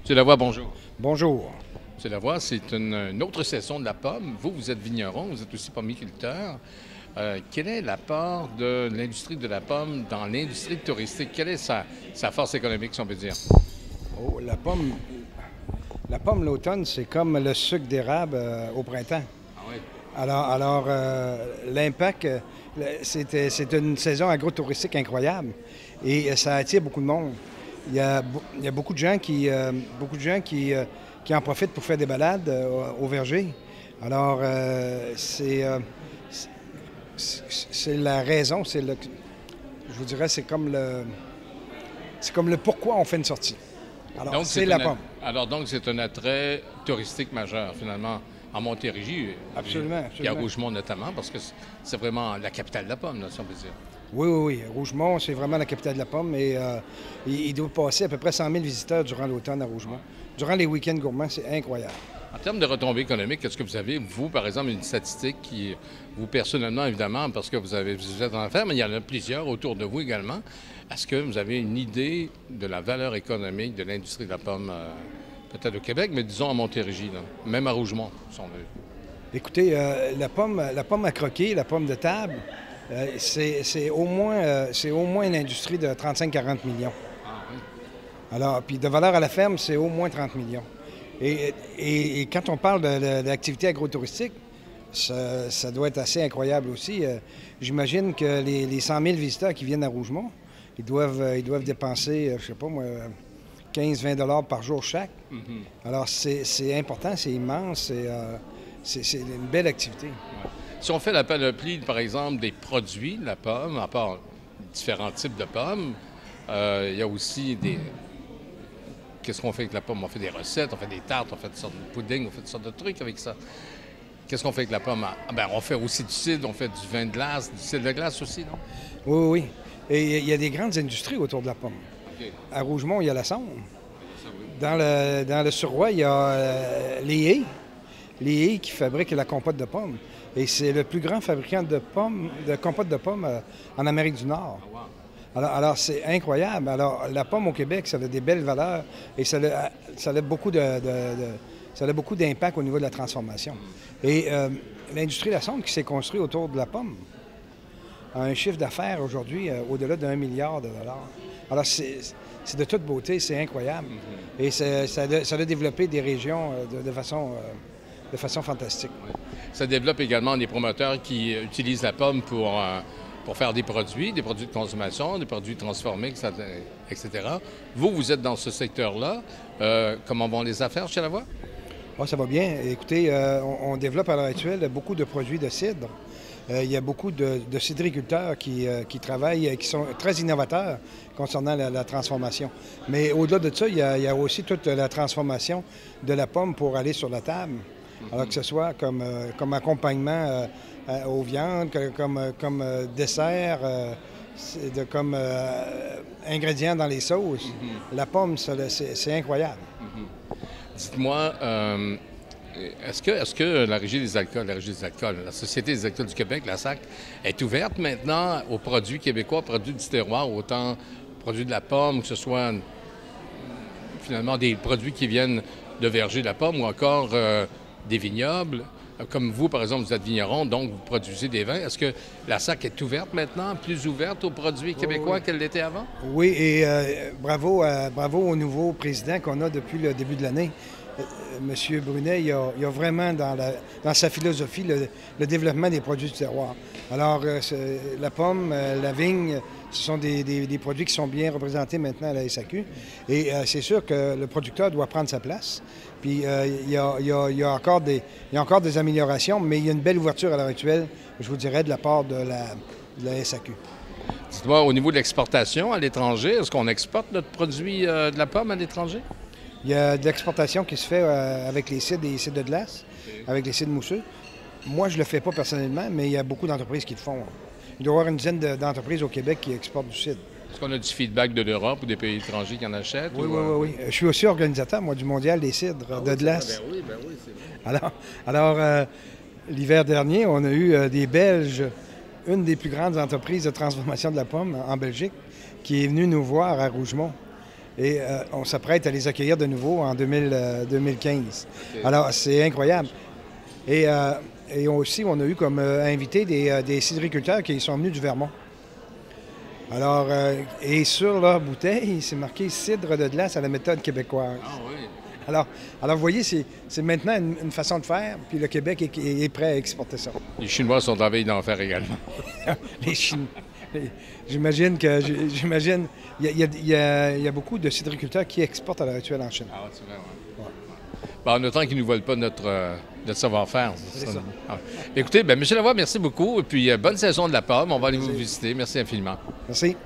M. Lavoie, bonjour. Bonjour. M. Lavoie, c'est une autre saison de la pomme. Vous, vous êtes vigneron, vous êtes aussi pommiculteur. Quel est l'apport de l'industrie de la pomme dans l'industrie touristique? Quelle est sa force économique, si on peut dire? Oh, la pomme l'automne, c'est comme le sucre d'érable au printemps. Ah oui. L'impact, c'est une saison agro-touristique incroyable et ça attire beaucoup de monde. Il y a beaucoup de gens qui en profitent pour faire des balades au verger. Alors, c'est la raison, je vous dirais, c'est comme le pourquoi on fait une sortie. Alors, Donc, c'est la pomme. donc, c'est un attrait touristique majeur, finalement, en Montérégie. Absolument, Et à absolument. Rougemont, notamment, parce que c'est vraiment la capitale de la pomme, là, si on peut dire. Oui, oui, oui. Rougemont, c'est vraiment la capitale de la pomme et il doit passer à peu près 100 000 visiteurs durant l'automne à Rougemont. Durant les week-ends gourmands, c'est incroyable. En termes de retombées économiques, est-ce que vous avez, vous, par exemple, une statistique qui, vous personnellement, évidemment, parce que vous êtes en affaires, mais il y en a plusieurs autour de vous également. Est-ce que vous avez une idée de la valeur économique de l'industrie de la pomme, peut-être au Québec, mais disons à Montérégie, là, même à Rougemont, si on veut? Écoutez, la pomme à croquer, la pomme de table, c'est au moins une industrie de 35-40 millions. Ah oui. Alors, puis de valeur à la ferme, c'est au moins 30 millions. Et quand on parle de l'activité agro-touristique, ça doit être assez incroyable aussi. J'imagine que les 100 000 visiteurs qui viennent à Rougemont, ils doivent dépenser, je sais pas moi, 15-20 $ par jour chaque. Alors, c'est important, c'est immense, c'est une belle activité. Si on fait la panoplie, par exemple, des produits de la pomme, à part différents types de pommes, il y a aussi des... Qu'est-ce qu'on fait avec la pomme? On fait des recettes, on fait des tartes, on fait toutes sortes de pudding, on fait toutes sortes de trucs avec ça. Qu'est-ce qu'on fait avec la pomme? Ah, ben, on fait aussi du cidre, on fait du vin de glace, du cidre de glace aussi, non? Oui, oui, oui. Et il y a des grandes industries autour de la pomme. OK. À Rougemont, il y a la Sonde. Ça, oui. Dans le Suroît, il y a les haies qui fabriquent la compote de pommes. Et c'est le plus grand fabricant de compote de pommes en Amérique du Nord. Ah, wow. Alors, c'est incroyable. Alors, la pomme au Québec, ça a des belles valeurs et ça a beaucoup d'impact au niveau de la transformation. Et l'industrie de la sonde qui s'est construite autour de la pomme a un chiffre d'affaires aujourd'hui au-delà d'1 milliard de dollars. Alors, c'est de toute beauté, c'est incroyable. Et ça a développé des régions de façon fantastique. Ça développe également des promoteurs qui utilisent la pomme pour faire des produits de consommation, des produits transformés, etc. Vous, vous êtes dans ce secteur-là. Comment vont les affaires chez Lavoie? Ah, ça va bien. Écoutez, on développe à l'heure actuelle beaucoup de produits de cidre. Il y a beaucoup de cidriculteurs qui travaillent, qui sont très innovateurs concernant la transformation. Mais au-delà de ça, il y a aussi toute la transformation de la pomme pour aller sur la table. Alors que ce soit comme accompagnement aux viandes, comme dessert, comme ingrédient dans les sauces. La pomme, c'est incroyable. Dites-moi, est-ce que la Société des alcools du Québec, la SAC, est ouverte maintenant aux produits québécois, produits du terroir, autant produits de la pomme, que ce soit finalement des produits qui viennent de vergers de la pomme ou encore des vignobles? Comme vous, par exemple, vous êtes vigneron, donc vous produisez des vins. Est-ce que la SAC est ouverte maintenant, plus ouverte aux produits québécois qu'elle l'était avant? Oui, et bravo au nouveau président qu'on a depuis le début de l'année. M. Brunet, il a vraiment dans sa philosophie le développement des produits du terroir. Alors, la pomme, la vigne, ce sont des produits qui sont bien représentés maintenant à la SAQ. Et c'est sûr que le producteur doit prendre sa place. Puis, il y a encore des améliorations, mais il y a une belle ouverture à l'heure actuelle, je vous dirais, de la part de la SAQ. Dites-moi, au niveau de l'exportation à l'étranger, est-ce qu'on exporte notre produit de la pomme à l'étranger? Il y a de l'exportation qui se fait avec les cidres et les cidres de glace, avec les cidres mousseux. Moi, je ne le fais pas personnellement, mais il y a beaucoup d'entreprises qui le font. Il doit y avoir une dizaine d'entreprises au Québec qui exportent du cidre. Est-ce qu'on a du feedback de l'Europe ou des pays étrangers qui en achètent? Oui, oui. Je suis aussi organisateur, moi, du mondial des cidres de glace. Ben oui, c'est vrai. Alors l'hiver dernier, on a eu des Belges, une des plus grandes entreprises de transformation de la pomme en Belgique, qui est venue nous voir à Rougemont. Et on s'apprête à les accueillir de nouveau en 2015. Alors, c'est incroyable. Et aussi, on a eu comme invité des cidriculteurs qui sont venus du Vermont. Alors, et sur leur bouteille, c'est marqué « cidre de glace à la méthode québécoise ». Ah oui. Alors, vous voyez, c'est maintenant une façon de faire, puis le Québec est prêt à exporter ça. Les Chinois sont en veille d'en faire également. Les Chinois. J'imagine, il y a beaucoup de cidriculteurs qui exportent à l'heure actuelle en Chine. Ah, c'est vrai, oui. En autant qu'ils ne nous volent pas notre savoir-faire. C'est ça. Ah. Écoutez, M. Lavoie, merci beaucoup. Et puis, bonne saison de la pomme. On va aller vous visiter. Merci infiniment. Merci.